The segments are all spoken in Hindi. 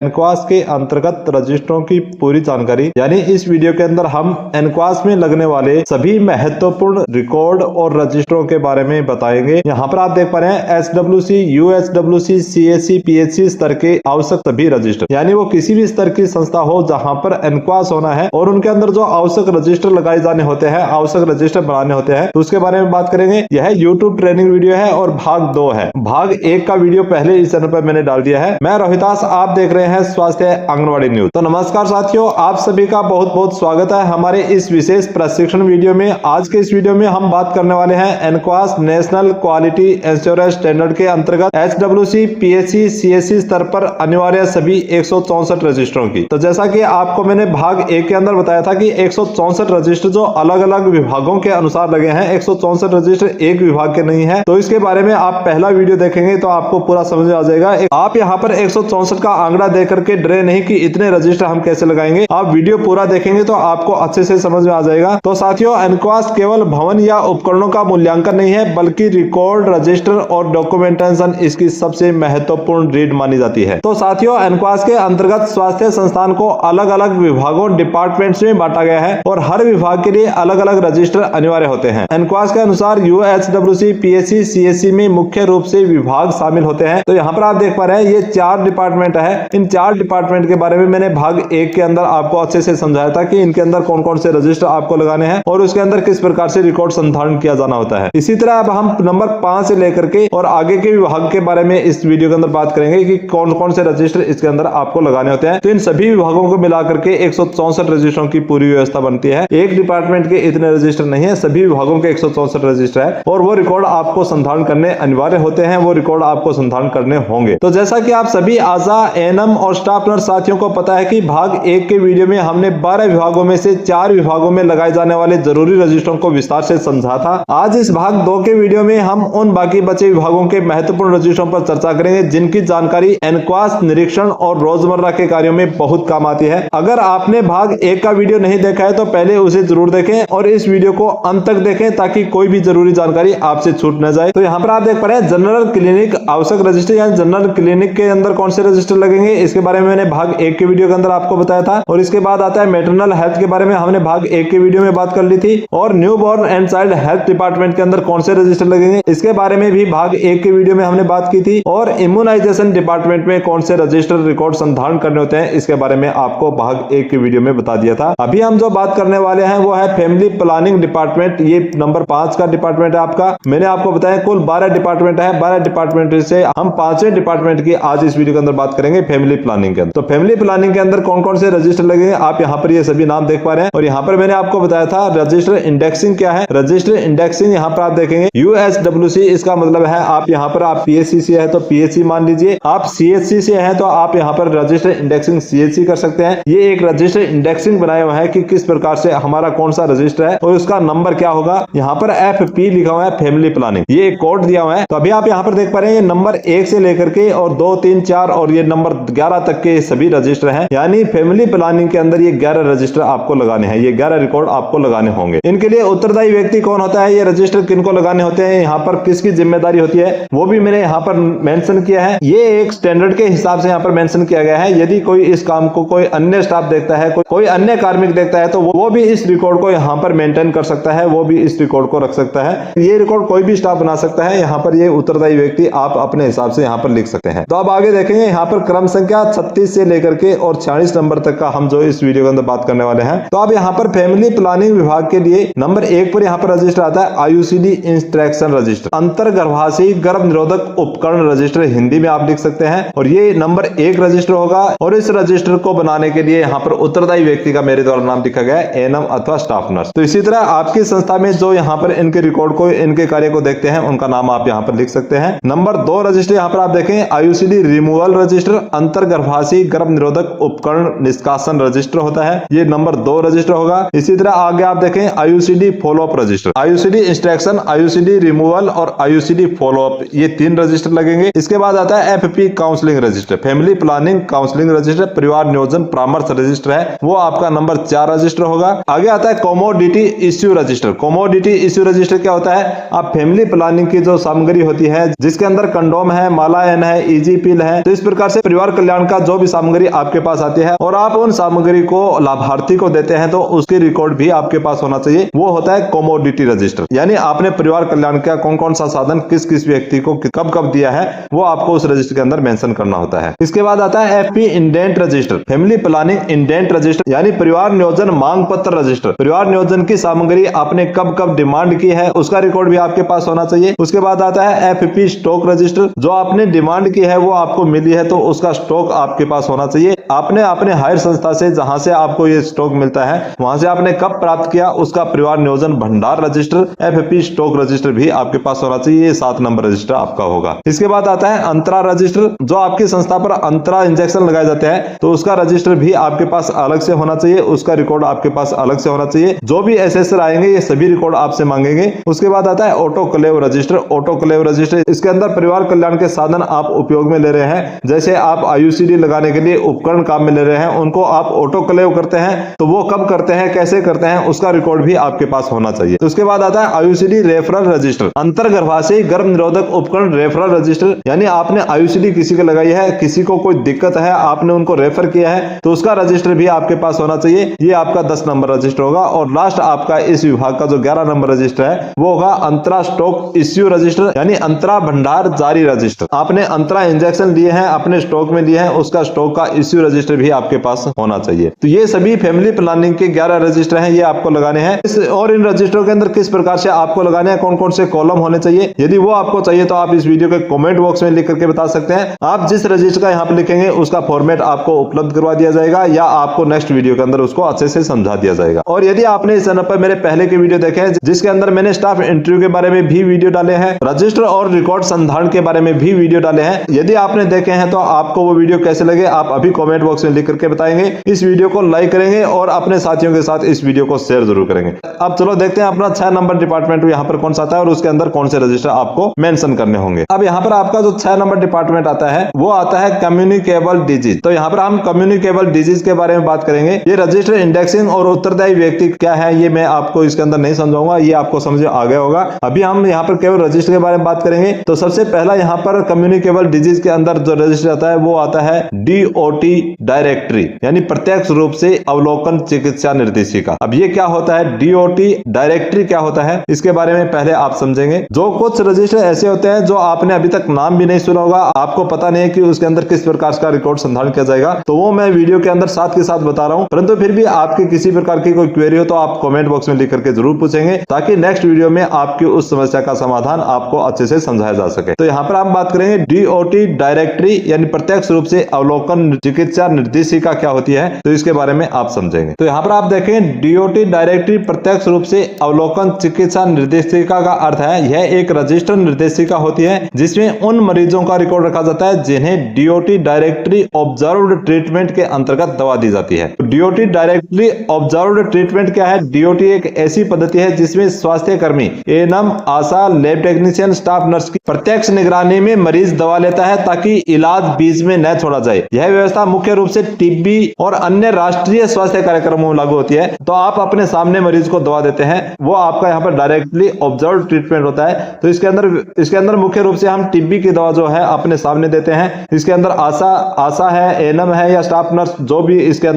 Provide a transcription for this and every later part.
एनक्वास के अंतर्गत रजिस्टरों की पूरी जानकारी, यानी इस वीडियो के अंदर हम एनक्वास में लगने वाले सभी महत्वपूर्ण रिकॉर्ड और रजिस्टरों के बारे में बताएंगे। यहाँ पर आप देख पा रहे हैं SWC, USWC, CSC, PHC स्तर के आवश्यक सभी रजिस्टर, यानी वो किसी भी स्तर की संस्था हो जहाँ पर एनक्वास होना है और उनके अंदर जो आवश्यक रजिस्टर लगाए जाने होते हैं, आवश्यक रजिस्टर बनाने होते हैं, तो उसके बारे में बात करेंगे। यह YouTube ट्रेनिंग वीडियो है और भाग 2 है। भाग 1 का वीडियो पहले इस चैनल पर मैंने डाल दिया है। मैं रोहितास, आप देख रहे हैं स्वास्थ्य आंगनवाड़ी न्यूज। तो नमस्कार साथियों, आप सभी का बहुत बहुत स्वागत है हमारे इस विशेष प्रशिक्षण वीडियो में। आज के इस वीडियो में हम बात करने वाले हैं NQAS national quality assurance standard के अंतर्गत SWC, PHC, CSC स्तर पर अनिवार्य सभी 164 रजिस्टरों की। तो जैसा कि आपको मैंने भाग 1 के अंदर बताया था कि 164 रजिस्टर जो अलग अलग विभागों के अनुसार लगे हैं, 164 रजिस्टर एक विभाग के नहीं है। तो इसके बारे में आप पहला वीडियो देखेंगे तो आपको पूरा समझ में आ जाएगा। आप यहाँ पर 164 का आंकड़ा देख करके डरे नहीं कि इतने रजिस्टर हम कैसे लगाएंगे। आप वीडियो पूरा देखेंगे तो आपको अच्छे से समझ में आ जाएगा। तो साथियों, एनक्वास केवल भवन या उपकरणों का मूल्यांकन नहीं है, बल्कि रिकॉर्ड, रजिस्टर और डॉक्यूमेंटेशन इसकी सबसे महत्वपूर्ण रीड मानी जाती है। तो साथियों, एनक्वास के अंतर्गत स्वास्थ्य संस्थान को अलग अलग विभागों, डिपार्टमेंट्स में बांटा गया है और हर विभाग के लिए अलग अलग रजिस्टर अनिवार्य होते हैं। एनक्वास के अनुसार USWC, PHC, CSC में मुख्य रूप से विभाग शामिल होते हैं। तो यहाँ पर आप देख पा रहे हैं ये 4 डिपार्टमेंट है। इन 4 डिपार्टमेंट के बारे में मैंने भाग 1 के अंदर आपको अच्छे से समझाया था कि इनके अंदर कौन कौन से रजिस्टर आपको लगाने हैं और उसके अंदर किस प्रकार से रिकॉर्ड संधारण किया जाना होता है। इसी तरह अब हम नंबर 5 से लेकर के और आगे के विभाग के बारे में इस वीडियो के अंदर बात करेंगे कि कौन कौन से रजिस्टर इसके अंदर आपको लगाने होते हैं। तो इन सभी विभागों को मिलाकर के 164 रजिस्टरों की पूरी व्यवस्था बनती है। एक डिपार्टमेंट के इतने रजिस्टर नहीं है, सभी विभागों के 164 रजिस्टर है और वो रिकॉर्ड आपको संधारण करने अनिवार्य होते हैं, वो रिकॉर्ड आपको संधारण करने होंगे। तो जैसा कि आप सभी आशा, एएनएम और स्टाफ नर्स साथियों को पता है कि भाग 1 के वीडियो में हमने 12 विभागों में से 4 विभागों में लगाए जाने वाले जरूरी रजिस्टरों को विस्तार से समझा था। आज इस भाग 2 के वीडियो में हम उन बाकी बचे विभागों के महत्वपूर्ण रजिस्टरों पर चर्चा करेंगे जिनकी जानकारी एनक्वास निरीक्षण और रोजमर्रा के कार्यों में बहुत काम आती है। अगर आपने भाग 1 का वीडियो नहीं देखा है तो पहले उसे जरूर देखें और इस वीडियो को अंत तक देखें ताकि कोई भी जरूरी जानकारी आपसे छूट न जाए। तो यहाँ पर आप देख पा रहे हैं जनरल क्लिनिक आवश्यक रजिस्टर, यानी जनरल क्लिनिक के अंदर कौन से रजिस्टर लगेंगे, इसके बारे में मैंने भाग 1 के वीडियो के अंदर आपको बताया था। और इसके बाद आता है मैटरनल हेल्थ के बारे में, हमने भाग 1 के वीडियो में बात कर ली थी। और new born and child health department के अंदर कौन से रजिस्टर लगेंगे, इसके बारे में भी भाग 1 के वीडियो में हमने बात की थी। और इम्यूनाइजेशन डिपार्टमेंट में कौन से रजिस्टर रिकॉर्ड संधारण करने होते हैं, इसके बारे में आपको भाग 1 के वीडियो में बता दिया था। अभी हम जो बात करने वाले हैं वो है फैमिली प्लानिंग डिपार्टमेंट। ये नंबर 5 का डिपार्टमेंट है आपका। मैंने आपको बताया कुल 12 डिपार्टमेंट है। 12 डिपार्टमेंट से हम 5वें डिपार्टमेंट की आज इस वीडियो के अंदर बात करेंगे, फैमिली प्लानिंग के अंदर। तो फैमिली प्लानिंग के अंदर कौन कौन से रजिस्टर लगेंगे, आप यहाँ पर ये सभी नाम देख पा रहे हैं। और यहाँ पर मैंने आपको बताया था रजिस्टर इंडेक्सिंग क्या है। रजिस्टर इंडेक्सिंग यहाँ पर आप देखेंगे USWC, इसका मतलब है आप यहाँ पर आप PHC से है तो PHC मान लीजिए, आप CSC से है तो आप यहाँ पर रजिस्टर इंडेक्सिंग CSC कर सकते हैं। ये एक रजिस्टर इंडेक्सिंग बनाया हुआ है कि किस प्रकार से हमारा कौन सा रजिस्टर है और उसका नंबर क्या होगा। यहाँ पर FP लिखा हुआ है, फैमिली प्लानिंग, ये एक कोड दिया हुआ है। तो अभी आप यहाँ पर देख पा रहे हैं ये नंबर 1 से लेकर के और 2, 3, 4 और ये नंबर 11 तक के सभी रजिस्टर हैं। यानी फैमिली प्लानिंग के अंदर ये 11 रजिस्टर आपको लगाने हैं, ये 11 रिकॉर्ड आपको लगाने होंगे। इनके लिए उत्तरदायी व्यक्ति कौन होता है, ये रजिस्टर किनको लगाने होते हैं, यहाँ पर किसकी जिम्मेदारी होती है, वो भी मैंने यहाँ पर मेंशन किया है। ये एक स्टैंडर्ड के हिसाब से यहाँ पर मेंशन किया गया है। यदि कोई इस काम को कोई अन्य स्टाफ देखता है, कोई अन्य कार्मिक देखता है तो वो भी इस रिकॉर्ड को यहाँ पर मेंटेन कर सकता है, वो भी इस रिकॉर्ड को रख सकता है। ये रिकॉर्ड कोई भी स्टाफ बना सकता है। यहाँ पर ये उत्तरदायी व्यक्ति आप अपने हिसाब से यहाँ पर लिख सकते हैं। तो अब आगे देखेंगे, यहाँ पर क्रम संख्या 36 से लेकर के और 46 नंबर तक का हम जो इस वीडियो के अंदर बात करने वाले हैं। तो अब यहाँ पर फैमिली प्लानिंग विभाग के लिए नंबर 1 पर यहाँ पर रजिस्टर आता है IUCD इंस्ट्रक्शन रजिस्टर, अंतर गर्भाशयी गर्भ निरोधक उपकरण रजिस्टर, हिंदी में आप लिख सकते हैं। और ये नंबर 1 रजिस्टर होगा और इस रजिस्टर को बनाने के लिए यहाँ पर उत्तरदायी व्यक्ति का मेरे द्वारा नाम लिखा गया है, एएनएम अथवा स्टाफ नर्स। तो इसी तरह आपकी संस्था में जो यहाँ पर इनके रिकॉर्ड को, इनके कार्य को देखते हैं, उनका नाम आप यहाँ पर लिख सकते हैं। नंबर 2 रजिस्टर यहाँ पर आप देखें IUCD रिमूवल रजिस्टर, अंतर गर्भाशयी गर्भ निरोधक उपकरण निष्कासन रजिस्टर होता है, ये नंबर 2 रजिस्टर होगा। इसी तरह आगे आप देखें IUCD follow up register, IUCD instruction, IUCD removal और IUCD फॉलोअप, ये 3 रजिस्टर लगेंगे। इसके बाद आता है FP counselling register, family planning counselling register, परिवार नियोजन परामर्श रजिस्टर है, वो आपका नंबर 4 रजिस्टर होगा। आगे आता है commodity issue register. Commodity issue register क्या होता है, आप फैमिली प्लानिंग की जो सामग्री होती है जिसके अंदर कंडोम है, माला एन है, इजी पिल है, तो इस प्रकार से परिवार कल्याण कल्याण का जो भी सामग्री आपके पास आती है और आप उन सामग्री को लाभार्थी को देते हैं तो उसकी रिकॉर्ड भी आपके पास होना चाहिए। वो होता है कमोडिटी रजिस्टर, यानी आपने परिवार कल्याण का कौन कौन सा साधन किस किस व्यक्ति को कब कब दिया है वो आपको उस रजिस्टर के अंदर मेंशन करना होता है। इसके बाद आता है FP indent register, family planning indent register, यानी परिवार नियोजन मांग पत्र रजिस्टर। परिवार नियोजन की सामग्री आपने कब कब डिमांड की है उसका रिकॉर्ड भी आपके पास होना चाहिए। उसके बाद आता है एफपी स्टॉक रजिस्टर, जो आपने डिमांड की है वो आपको मिली है तो उसका स्टॉक आपके पास होना चाहिए। आपने अपने हायर संस्था से जहां से आपको ये स्टॉक मिलता है वहां से आपने कब प्राप्त किया उसका परिवार नियोजन भंडार रजिस्टर एफपी स्टॉक रजिस्टर भी आपके पास होना चाहिए। ये 7 नंबर रजिस्टर आपका होगा। इसके बाद आता है अंतरा रजिस्टर, जो आपकी संस्था पर अंतरा इंजेक्शन लगाए जाते हैं तो उसका रजिस्टर भी आपके पास अलग से होना चाहिए, उसका रिकॉर्ड आपके पास अलग से होना चाहिए। जो भी एसेसर आएंगे ये सभी रिकॉर्ड आपसे मांगेंगे। उसके बाद आता है ऑटोक्लेव रजिस्टर, ऑटोक्लेव रजिस्टर इसके अंदर परिवार कल्याण के साधन आप उपयोग में ले रहे हैं, जैसे आप आयुसीडी लगाने के लिए उपकरण काम में ले रहे हैं उनको आप ऑटोक्लेव करते हैं तो वो कब करते हैं कैसे करते हैं उसका रिकॉर्ड भी आपके पास होना चाहिए। तो उसके बाद आता है आयुसीडी रेफरल रजिस्टर, अंतर्गर्भाशयी गर्भ निरोधक उपकरण रेफरल रजिस्टर, यानी आपने आयुसीडी किसी को लगाई है, किसी को कोई दिक्कत है, आपने उनको रेफर किया है तो उसका रजिस्टर भी आपके पास होना चाहिए। ये आपका 10 नंबर रजिस्टर होगा। और लास्ट आपका इस विभाग का जो 11 नंबर रजिस्टर है वो होगा अंतरा स्टॉक इश्यू रजिस्टर, यानी अंतरा भंडार जारी रजिस्टर। आपने अंतरा इंजेक्शन लिए हैं अपने स्टॉक में लिए हैं उसका स्टॉक का इश्यू रजिस्टर भी आपके पास होना चाहिए। तो ये सभी फैमिली प्लानिंग के 11 रजिस्टर हैं, ये आपको लगाने हैं। और इन रजिस्टरों के अंदर किस प्रकार से आपको लगाने हैं, कौन कौन से कॉलम होने चाहिए, यदि वो आपको चाहिए तो आप इस वीडियो के कमेंट बॉक्स में लिख करके बता सकते हैं। आप जिस रजिस्टर का यहाँ पे लिखेंगे उसका फॉर्मेट आपको उपलब्ध करवा दिया जाएगा या आपको नेक्स्ट वीडियो के अंदर उसको अच्छे से समझा दिया जाएगा। और यदि आपने इस चैनल पर मेरे पहले के वीडियो देखे हैं जिसके अंदर मैंने स्टाफ इंटरव्यू के बारे में भी वीडियो डाले हैं, रजिस्टर और रिकॉर्ड संधारण के बारे में भी वीडियो डाले हैं, यदि आपने देखे हैं तो आपको वो वीडियो कैसे लगे आप अभी कमेंट बॉक्स में लिख करके बताएंगे। इस वीडियो को लाइक करेंगे और अपने साथियों के साथ इस वीडियो को शेयर जरूर करेंगे। अब चलो देखते हैं अपना 6 नंबर डिपार्टमेंट यहाँ पर कौन सा आता है और उसके अंदर कौन से रजिस्टर आपको मेंशन करने होंगे। अब यहाँ पर आपका जो 6 नंबर डिपार्टमेंट आता है वो आता है कम्युनिकेबल डिजीज। तो यहाँ पर हम कम्युनिकेबल डिजीज के बारे में बात करेंगे। ये रजिस्टर इंडेक्सिंग और उत्तरदायी व्यक्ति क्या है ये मैं आपको इसके अंदर नहीं समझाऊंगा, ये आपको समझ आ गया होगा। अभी हम यहाँ पर केवल रजिस्टर के बारे में बात करेंगे। तो सबसे पहला यहाँ पर कम्युनिकेबल डिजीज के अंदर जो रजिस्टर आता है वो आता है डीओटी डायरेक्टरी, यानी प्रत्यक्ष रूप से अवलोकन चिकित्सा निर्देशिका। अब ये क्या होता है, डीओटी डायरेक्टरी क्या होता है इसके बारे में पहले आप समझेंगे। जो कुछ रजिस्टर ऐसे होते हैं जो आपने अभी तक नाम भी नहीं सुना होगा, आपको पता नहीं है कि उसके अंदर किस प्रकार का रिकॉर्ड संधारण किया जाएगा, तो वो मैं वीडियो के अंदर साथ के साथ बता रहा हूँ। परंतु फिर भी आपकी किसी प्रकार की कोई क्वेरी हो तो आप कमेंट बॉक्स में लिख करके जरूर पूछेंगे ताकि नेक्स्ट वीडियो में आपकी उस समस्या का समाधान आपको अच्छे से समझाया जा सके। तो यहाँ पर हम बात करेंगे डीओटी डायरेक्टरी यानी प्रत्यक्ष रूप से अवलोकन चिकित्सा निर्देशिका क्या होती है, तो इसके बारे में आप समझेंगे। तो यहाँ पर आप देखें डीओटी डायरेक्टरी प्रत्यक्ष रूप से अवलोकन चिकित्सा निर्देशिका का अर्थ है यह एक रजिस्टर निर्देशिका होती है जिसमें उन मरीजों का रिकॉर्ड रखा जाता है जिन्हें डीओटी डायरेक्टरी ऑब्जर्व्ड ट्रीटमेंट के अंतर्गत दवा दी जाती है। डीओटी डायरेक्टरी ऑब्जर्व्ड ट्रीटमेंट क्या है, डीओटी एक ऐसी पद्धति है जिसमें स्वास्थ्य कर्मी एएनएम आशा लैब टेक्नीशियन स्टाफ नर्स की प्रत्यक्ष निगरानी में मरीज दवा लेता है ताकि इलाज बीच में न छोड़ा जाए। यह व्यवस्था मुख्य रूप से टीबी और अन्य राष्ट्रीय स्वास्थ्य कार्यक्रमों में लागू होती है। तो आप अपने सामने मरीज को दवा देते हैं, वो आपका यहाँ पर डायरेक्टली ऑब्जर्व ट्रीटमेंट होता है। तो इसके अंदर मुख्य रूप से हम टीबी की दवा जो है अपने सामने देते हैं। इसके अंदर आशा है, एएनएम है या स्टाफ नर्स जो भी इसके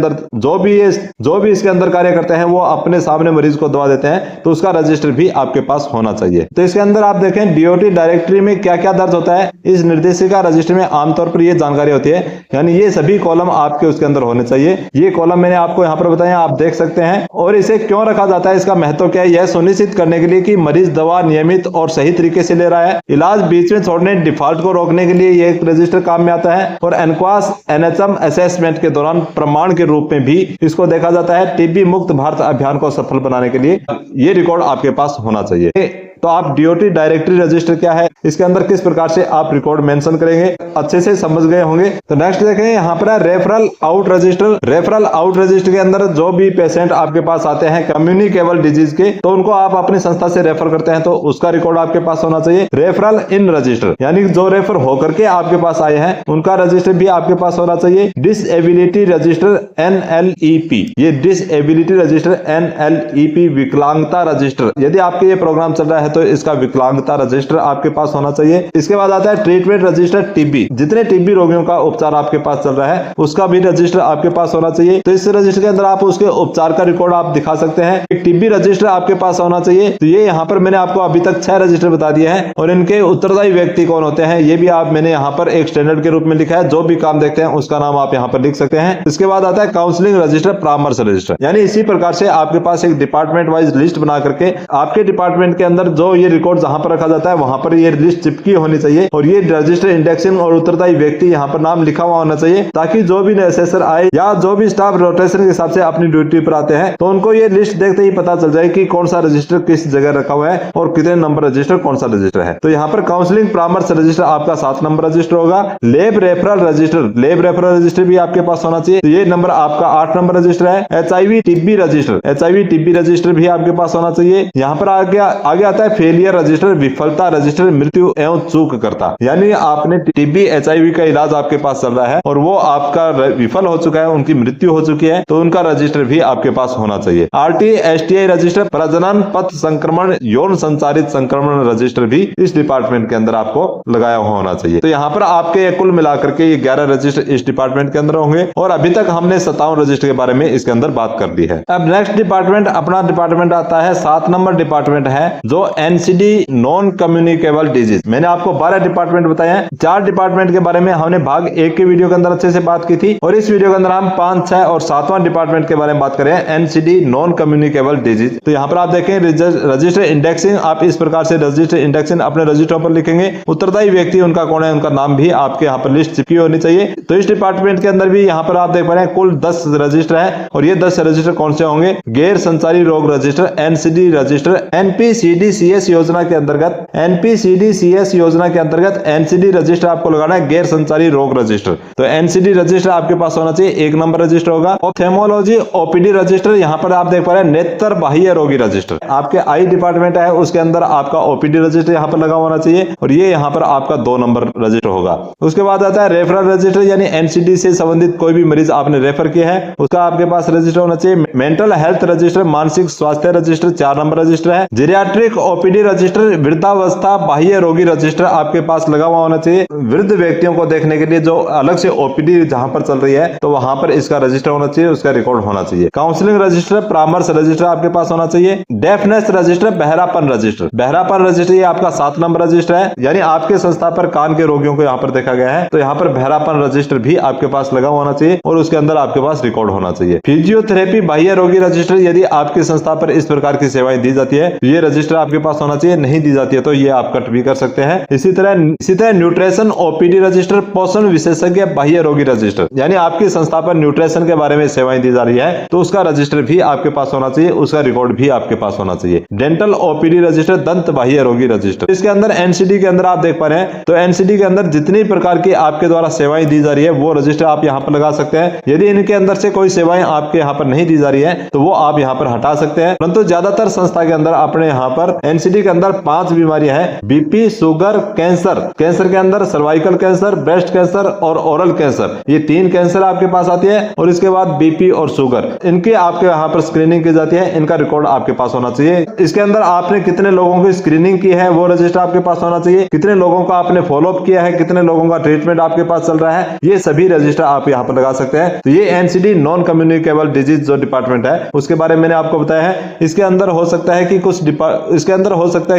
अंदर कार्य करते हैं वो अपने सामने मरीज को दवा देते हैं, तो उसका रजिस्टर भी आपके पास होना चाहिए। तो इसके अंदर आप देखें डीओटी डायरेक्टरी में क्या क्या दर्ज होता है। इस निर्देशिका रजिस्टर में आमतौर पर ये जानकारी होती है, यानी ये सभी कॉलम आपके उसके अंदर होने चाहिए। ये कॉलम मैंने आपको यहाँ पर बताया, आप देख सकते हैं। और इसे क्यों रखा जाता है, इसका महत्व क्या है, यह सुनिश्चित करने के लिए कि मरीज दवा नियमित और सही तरीके से ले रहा है। इलाज बीच में छोड़ने डिफॉल्ट को रोकने के लिए ये एक रजिस्टर काम में आता है। और एनक्वास एनएचएम असेसमेंट के दौरान प्रमाण के रूप में भी इसको देखा जाता है। टीबी मुक्त भारत अभियान को सफल बनाने के लिए ये रिकॉर्ड आपके पास होना चाहिए। तो आप डीओटी डायरेक्टरी रजिस्टर क्या है, इसके अंदर किस प्रकार से आप रिकॉर्ड मेंशन करेंगे, अच्छे से समझ गए होंगे। तो नेक्स्ट देखें यहाँ पर referral out register. Referral out register के अंदर जो भी पेशेंट आपके पास आते हैं कम्युनिकेबल डिजीज के, तो उनको आप अपनी संस्था से रेफर करते हैं, तो उसका रिकॉर्ड आपके पास होना चाहिए। रेफरल इन रजिस्टर यानी जो रेफर होकर के आपके पास आए हैं उनका रजिस्टर भी आपके पास होना चाहिए। डिसएबिलिटी रजिस्टर NLEP, ये डिसएबिलिटी रजिस्टर NLEP विकलांगता रजिस्टर, यदि आपके ये प्रोग्राम चल रहा है तो इसका विकलांगता रजिस्टर आपके पास होना चाहिए। इसके बाद आता है ट्रीटमेंट रजिस्टर टीबी, जितने टीबी रोगियों का उपचार आपके पास चल रहा है उसका भी रजिस्टर आपके पास होना चाहिए। तो इस रजिस्टर के अंदर आप उसके उपचार का रिकॉर्ड आप दिखा सकते हैं। एक टीबी रजिस्टर आपके पास होना चाहिए। तो ये यहाँ पर मैंने आपको अभी तक 6 रजिस्टर बता दिए हैं और इनके उत्तरदायी व्यक्ति कौन होते हैं ये भी मैंने यहाँ पर एक स्टैंडर्ड के रूप में लिखा है। जो भी काम देखते हैं उसका नाम आप यहाँ पर लिख सकते हैं। इसके बाद आता है काउंसलिंग रजिस्टर, परामर्श रजिस्टर, यानी इसी प्रकार से आपके पास एक डिपार्टमेंट वाइज लिस्ट बना करके आपके डिपार्टमेंट के अंदर जो ये रिकॉर्ड जहां पर रखा जाता है वहां पर ये लिस्ट चिपकी होनी चाहिए और ये रजिस्टर इंडेक्सिंग और उत्तरदायी व्यक्ति यहाँ पर नाम लिखा हुआ होना चाहिए, ताकि जो भी असेसर आए या जो भी स्टाफ रोटेशन के हिसाब से अपनी ड्यूटी पर आते हैं तो उनको ये लिस्ट देखते ही पता चल जाए कि कौन सा रजिस्टर किस जगह रखा हुआ है और कितने नंबर रजिस्टर कौन सा रजिस्टर है। तो यहाँ पर काउंसलिंग परामर्श रजिस्टर आपका 7 नंबर रजिस्टर होगा। Lab referral register, lab referral register भी आपके पास होना चाहिए। तो ये नंबर आपका 8 नंबर रजिस्टर है। HIV TB register, HIV TB register भी आपके पास होना चाहिए। यहाँ पर आगे आता है फेलियर रजिस्टर, विफलता रजिस्टर, मृत्यु एवं चूक करता, यानी आपने टीबी HIV का इलाज आपके पास चल रहा है और वो आपका विफल हो चुका है, उनकी मृत्यु हो चुकी है, तो उनका रजिस्टर भी आपके पास होना चाहिए। RT STI रजिस्टर, प्रजनन पथ संक्रमण, यौन संचारित संक्रमण रजिस्टर भी इस डिपार्टमेंट के अंदर आपको लगाया हुआ होना चाहिए। तो यहाँ पर आपके कुल मिलाकर के ये 11 रजिस्टर इस डिपार्टमेंट के अंदर होंगे और अभी तक हमने 57 रजिस्टर के बारे में इसके अंदर बात कर दी है। अब नेक्स्ट डिपार्टमेंट, अपना डिपार्टमेंट आता है 7 नंबर डिपार्टमेंट है जो NCD नॉन कम्युनिकेबल डिजीज। मैंने आपको 12 डिपार्टमेंट बताए हैं। 4 डिपार्टमेंट के बारे में हमने भाग 1 के वीडियो के अंदर अच्छे से बात की थी और इस वीडियो के अंदर हम 5, 6 और 7वां डिपार्टमेंट के बारे में बात करें, NCD नॉन कम्युनिकेबल डिजीज। तो यहाँ पर आप देखें रजिस्टर इंडेक्सिंग, आप इस प्रकार से रजिस्टर इंडेक्सिंग अपने रजिस्टरों पर लिखेंगे। उत्तरदायी व्यक्ति उनका कौन है, उनका नाम भी आपके यहाँ पर लिस्ट चिपकी होनी चाहिए। तो इस डिपार्टमेंट के अंदर भी यहाँ पर आप देख पा रहे हैं कुल 10 रजिस्टर है और ये 10 रजिस्टर कौन से होंगे, गैर संचारी रोग रजिस्टर NCD रजिस्टर, NPCDCS योजना के अंतर्गत, NPCDCS योजना के अंतर्गत NCD रजिस्टर आपको लगाना है, गैर संचारी रोग रजिस्टर। तो NCD रजिस्टर आपके पास होना चाहिए, 1 नंबर रजिस्टर होगा। ऑप्थेमोलॉजी OPD रजिस्टर, यहाँ पर आप देख पा रहे हैं नेत्र बाह्य रोगी रजिस्टर, आपके आई डिपार्टमेंट है उसके अंदर आपका OPD रजिस्टर यहाँ पर लगा होना चाहिए और ये यहाँ पर आपका 2 नंबर रजिस्टर होगा। उसके बाद आता है रेफरल रजिस्टर, यानी NCD से संबंधित कोई भी मरीज आपने रेफर किया है उसका आपके पास रजिस्टर होना चाहिए। मेंटल हेल्थ रजिस्टर, मानसिक स्वास्थ्य रजिस्टर 4 नंबर रजिस्टर है। जेरियाट्रिक OPD रजिस्टर, वृद्धावस्था बाह्य रोगी रजिस्टर आपके पास लगा हुआ होना चाहिए। वृद्ध व्यक्तियों को देखने के लिए जो अलग से OPD जहां पर चल रही है तो वहां पर इसका रजिस्टर होना चाहिए, उसका रिकॉर्ड होना चाहिए। काउंसलिंग रजिस्टर, परामर्श रजिस्टर आपके पास होना चाहिए। डेफनेस रजिस्टर, बहरापन रजिस्टर, बहरापन रजिस्टर ये आपका 7 नंबर रजिस्टर है, यानी आपके संस्था पर कान के रोगियों को यहाँ पर देखा गया है तो यहाँ पर बहरापन रजिस्टर भी आपके पास लगा होना चाहिए और उसके अंदर आपके पास रिकॉर्ड होना चाहिए। फिजियोथेरेपी बाह्य रोगी रजिस्टर, यदि आपकी संस्था पर इस प्रकार की सेवाएं दी जाती है ये रजिस्टर आपके पास होना चाहिए, नहीं दी जाती है तो ये आप कट भी कर सकते हैं। इसी तरह न्यूट्रिशन OPD रजिस्टर, पोषण विशेषज्ञ बाह्य रोगी रजिस्टर, यानी आपकी संस्था पर न्यूट्रिशन के बारे में सेवाएं दी जा रही है तो उसका रजिस्टर भी आपके पास होना चाहिए, उसका रिकॉर्ड भी आपके पास होना चाहिए। डेंटल OPD रजिस्टर, दंत बाह्य रोगी रजिस्टर, इसके अंदर NCD के अंदर आप देख पा रहे हैं तो NCD के अंदर जितनी प्रकार की आपके द्वारा सेवाएं दी जा रही है वो रजिस्टर आप यहाँ पर लगा सकते हैं। यदि इनके अंदर से कोई सेवाएं आपके यहाँ पर नहीं दी जा रही है तो वो आप यहाँ पर हटा सकते हैं, परंतु ज्यादातर संस्था के अंदर अपने यहाँ पर NCD के अंदर 5 बीमारियां हैं, BP, शुगर, कैंसर, कैंसर के अंदर सर्वाइकल कैंसर, ब्रेस्ट कैंसर और ओरल कैंसर, ये 3 कैंसर आपके पास आती है और इसके बाद BP और शुगर, इनकी आपके यहाँ पर स्क्रीनिंग की जाती है, इनका रिकॉर्ड आपके पास होना चाहिए। इसके अंदर आपने कितने लोगों की स्क्रीनिंग की है वो रजिस्टर आपके पास होना चाहिए, कितने लोगों का आपने फॉलोअप किया है, कितने लोगों का ट्रीटमेंट आपके पास चल रहा है, ये सभी रजिस्टर आप यहाँ पर लगा सकते हैं। तो ये NCD नॉन कम्युनिकेबल डिजीज जो डिपार्टमेंट है उसके बारे में मैंने आपको बताया है। इसके अंदर हो सकता है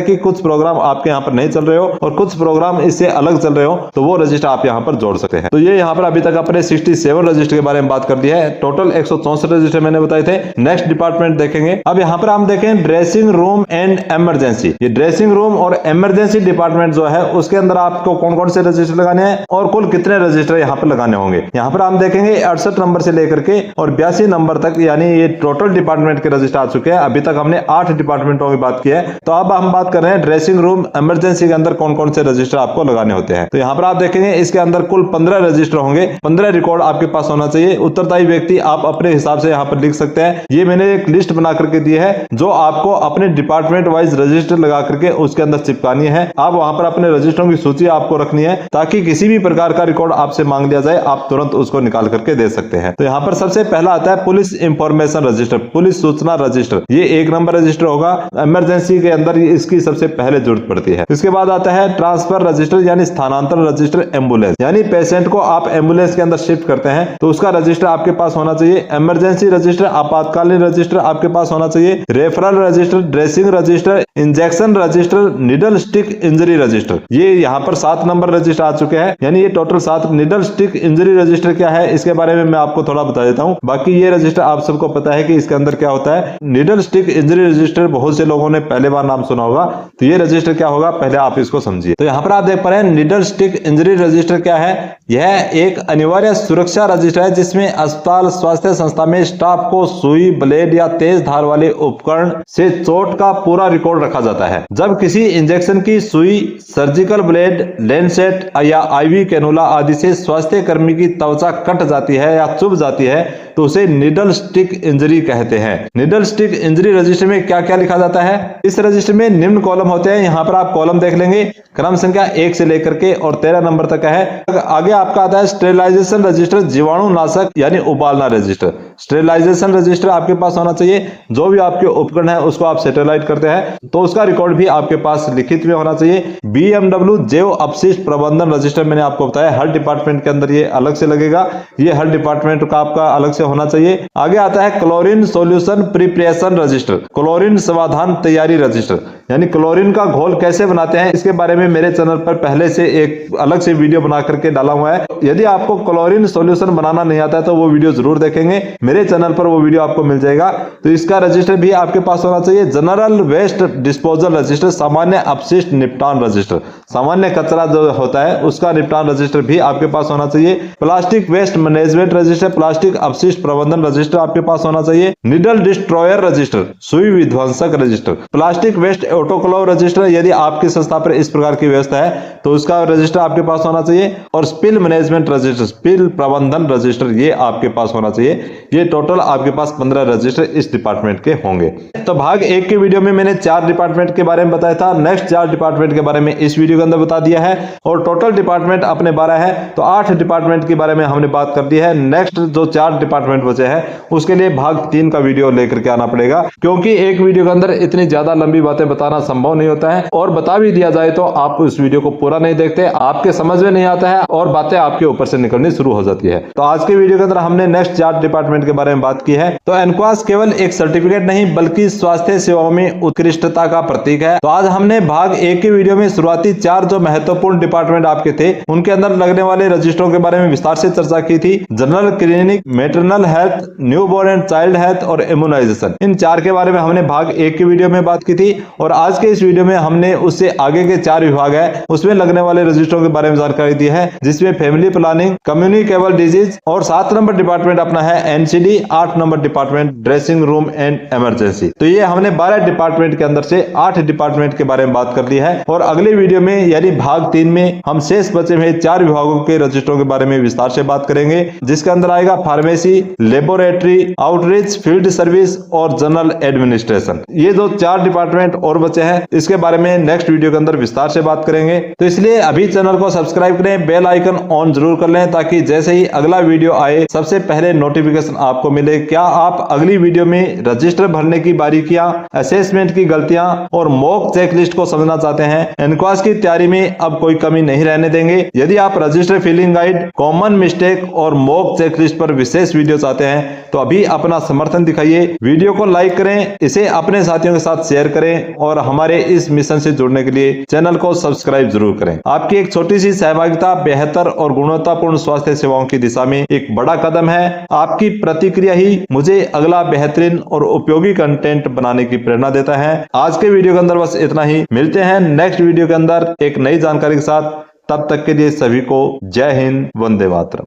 कि कुछ प्रोग्राम आपके यहाँ पर नहीं चल रहे हो और कुछ प्रोग्राम इससे अलग चल रहे हो तो वो रजिस्टर आप यहाँ पर जोड़ सकते हैं। तो ये यहाँ पर अभी तक अपने 67 रजिस्टर के बारे में बात कर दिया है, टोटल 164 रजिस्टर मैंने बताए थे। नेक्स्ट डिपार्टमेंट देखेंगे। अब यहाँ पर हम देखें ड्रेसिंग रूम एंड इमरजेंसी। ये ड्रेसिंग रूम और इमरजेंसी डिपार्टमेंट जो है उसके अंदर आपको कौन कौन से रजिस्टर लगाने हैं और कुल कितने रजिस्टर यहाँ पर लगाने होंगे। यहाँ पर हम देखेंगे 68 नंबर से लेकर के और 82 नंबर तक, यानी ये टोटल डिपार्टमेंट के रजिस्टर आ चुके हैं। अभी तक हमने 8 डिपार्टमेंटों की बात की है, तो अब हम बात कर रहे हैं ड्रेसिंग रूम इमरजेंसी के अंदर कौन कौन से रजिस्टर आपको लगाने होते हैं। तो यहाँ पर आप देखेंगे इसके अंदर कुल 15 रजिस्टर होंगे, 15 रिकॉर्ड आपके पास होना चाहिए। उत्तरदायी व्यक्ति आप अपने हिसाब से यहाँ पर लिख सकते हैं। ये मैंने एक लिस्ट बना करके दी है जो आपको अपने डिपार्टमेंट वाइज रजिस्टर लगा करके उसके अंदर चिपकानी है। आप वहां पर अपने रजिस्टरों की सूची आपको रखनी है ताकि किसी भी प्रकार का रिकॉर्ड आपसे मांग लिया जाए आप तुरंत उसको निकाल करके दे सकते हैं। तो यहाँ पर सबसे पहला आता है पुलिस इंफॉर्मेशन रजिस्टर, पुलिस सूचना रजिस्टर। ये 1 नंबर रजिस्टर होगा। इमरजेंसी के अंदर इसकी सबसे पहले जरूरत पड़ती है। इसके बाद आता है ट्रांसफर रजिस्टर यानी स्थानांतरण रजिस्टर एम्बुलेंस, यानी पेशेंट को आप एम्बुलेंस के अंदर शिफ्ट करते हैं तो उसका रजिस्टर आपके पास होना चाहिए। इमरजेंसी रजिस्टर, आपातकालीन रजिस्टर आपके पास होना चाहिए। Referral register, dressing register, injection register, needle stick injury register, ये यहाँ पर 7 नंबर रजिस्टर आ चुके हैं, यानी ये total 7। Needle stick injury register क्या है इसके बारे में मैं आपको थोड़ा बता देता हूँ। बाकी ये रजिस्टर आप सबको पता है कि इसके अंदर क्या होता है। निडल स्टिक इंजरी रजिस्टर बहुत से लोगों ने पहले बार नाम सुना होगा, तो ये रजिस्टर क्या होगा पहले आप इसको समझिए। तो यहाँ पर आप देख पा रहे हैं निडल स्टिक इंजरी रजिस्टर क्या है। यह एक अनिवार्य सुरक्षा रजिस्टर है जिसमें अस्पताल स्वास्थ्य संस्था में स्टाफ को सुई, ब्लेड या तेज धार वाले उपकरण से चोट का पूरा रिकॉर्ड रखा जाता है। जब किसी इंजेक्शन की सुई, सर्जिकल ब्लेड, लेंसेट या आईवी कैनुला आदि से स्वास्थ्य कर्मी की त्वचा कट जाती है या चुभ जाती है तो उसे निडल स्टिक इंजरी कहते हैं। निडल स्टिक इंजरी रजिस्टर में क्या क्या लिखा जाता है। इस रजिस्टर में निम्न कॉलम होते हैं, यहाँ पर आप कॉलम देख लेंगे, क्रम संख्या 1 से लेकर के और 13 नंबर तक है। आगे आपका आता है स्टेरिलाइजेशन रजिस्टर, जीवाणु नाशक यानी उबालना रजिस्टर। स्टेरिलाइजेशन रजिस्टर आपके पास होना चाहिए। जो भी आपके उपकरण है उसको आप स्टेरिलाइज करते हैं तो उसका रिकॉर्ड भी आपके पास लिखित में होना चाहिए। BMW जैव अपशिष्ट प्रबंधन रजिस्टर मैंने आपको बताया हर डिपार्टमेंट के अंदर ये अलग से लगेगा, ये हर डिपार्टमेंट का आपका अलग से होना चाहिए। आगे आता है chlorine solution preparation register, chlorine समाधान तैयारी रजिस्टर, यानी क्लोरीन का घोल कैसे बनाते हैं इसके बारे में मेरे चैनल पर पहले से एक अलग से वीडियो बना करके डाला हुआ है। यदि आपको क्लोरीन सॉल्यूशन बनाना नहीं आता है तो वो वीडियो जरूर देखेंगे, मेरे चैनल पर वो वीडियो आपको मिल जाएगा। तो इसका रजिस्टर भी आपके पास होना चाहिए। जनरल वेस्ट डिस्पोजल रजिस्टर, सामान्य अपशिष्ट निपटान रजिस्टर, सामान्य कचरा जो होता है उसका निपटान रजिस्टर भी आपके पास होना चाहिए। Plastic waste management register, plastic अपशिष्ट प्रबंधन रजिस्टर आपके पास होना चाहिए। निडल डिस्ट्रॉयर रजिस्टर, सुई विध्वंसक register, plastic waste autoclave register, यदि आपकी संस्था पर इस प्रकार की व्यवस्था है तो उसका रजिस्टर आपके पास होना चाहिए। और स्पिल मैनेजमेंट रजिस्टर, स्पिल प्रबंधन रजिस्टर, ये आपके पास होना चाहिए। ये टोटल आपके पास 15 रजिस्टर इस डिपार्टमेंट के होंगे। तो भाग 1 के वीडियो में मैंने 4 डिपार्टमेंट के बारे में बताया था, नेक्स्ट 4 डिपार्टमेंट के बारे में इस वीडियो के अंदर बता दिया है। और टोटल डिपार्टमेंट अपने 12 है तो 8 डिपार्टमेंट के बारे में हमने बात कर दी है। नेक्स्ट जो 4 डिपार्टमेंट बचे हैं उसके लिए भाग 3 का वीडियो लेकर के आना पड़ेगा, क्योंकि एक वीडियो के अंदर इतनी ज्यादा लंबी बातें बताना संभव नहीं होता है। और बता भी दिया जाए तो आप उस वीडियो को पूरा नहीं देखते, आपके समझ में नहीं आता है और बातें आपके ऊपर से निकलनी शुरू हो जाती है। तो आज के वीडियो के अंदर हमने नेक्स्ट 4 डिपार्टमेंट के बारे में बात की है। तो एनक्वास केवल एक सर्टिफिकेट नहीं बल्कि स्वास्थ्य सेवाओं में उत्कृष्टता का प्रतीक है। तो आज हमने भाग 1 के वीडियो में शुरुआती 4 जो महत्वपूर्ण डिपार्टमेंट आपके थे उनके अंदर लगने वाले रजिस्टरों के बारे में विस्तार से चर्चा की थी। General clinic, maternal health, newborn and child health और इम्यूनाइजेशन, इन 4 के बारे में हमने भाग 1 के वीडियो में बात की थी। और आज के इस वीडियो में हमने उससे आगे के 4 विभाग है उसमें लगने वाले रजिस्टरों के बारे में जानकारी दी है, जिसमें फैमिली प्लानिंग, कम्युनिकेबल डिजीज और 7 नंबर डिपार्टमेंट अपना है NCD, 8 number department dressing room and emergency. तो ये हमने 12 डिपार्टमेंट के अंदर से 8 डिपार्टमेंट के बारे में बात कर ली है। और अगले वीडियो में यानी भाग 3 में हम शेष बचे हुए 4 विभागों के रजिस्टरों के बारे में विस्तार से बात करेंगे, जिसके अंदर आएगा pharmacy, laboratory, outreach, field service और जनरल एडमिनिस्ट्रेशन। ये जो 4 डिपार्टमेंट और बचे हैं इसके बारे में नेक्स्ट वीडियो के अंदर विस्तार से बात करेंगे। तो इसलिए अभी चैनल को सब्सक्राइब करें, बेल आइकन ऑन जरूर कर लें ताकि जैसे ही अगला वीडियो आए सबसे पहले नोटिफिकेशन आपको मिले। क्या आप अगली वीडियो में रजिस्टर भरने की बारीकियां, असेसमेंट की गलतियां और मॉक चेकलिस्ट को समझना चाहते हैं? एनक्वास की तैयारी में अब कोई कमी नहीं रहने देंगे। यदि आप register filling guide, common mistake और मॉक चेकलिस्ट पर विशेष वीडियो चाहते हैं तो अभी अपना समर्थन दिखाइए, वीडियो को लाइक करें, इसे अपने साथियों के साथ शेयर करें और हमारे इस मिशन से जुड़ने के लिए चैनल को सब्सक्राइब जरूर करें। आपकी एक छोटी सी सहभागिता बेहतर और गुणवत्तापूर्ण स्वास्थ्य सेवाओं की दिशा में एक बड़ा कदम है। आपकी प्रतिक्रिया ही मुझे अगला बेहतरीन और उपयोगी कंटेंट बनाने की प्रेरणा देता है। आज के वीडियो के अंदर बस इतना ही, मिलते हैं नेक्स्ट वीडियो के अंदर एक नई जानकारी के साथ। तब तक के लिए सभी को जय हिंद, वंदे मातरम।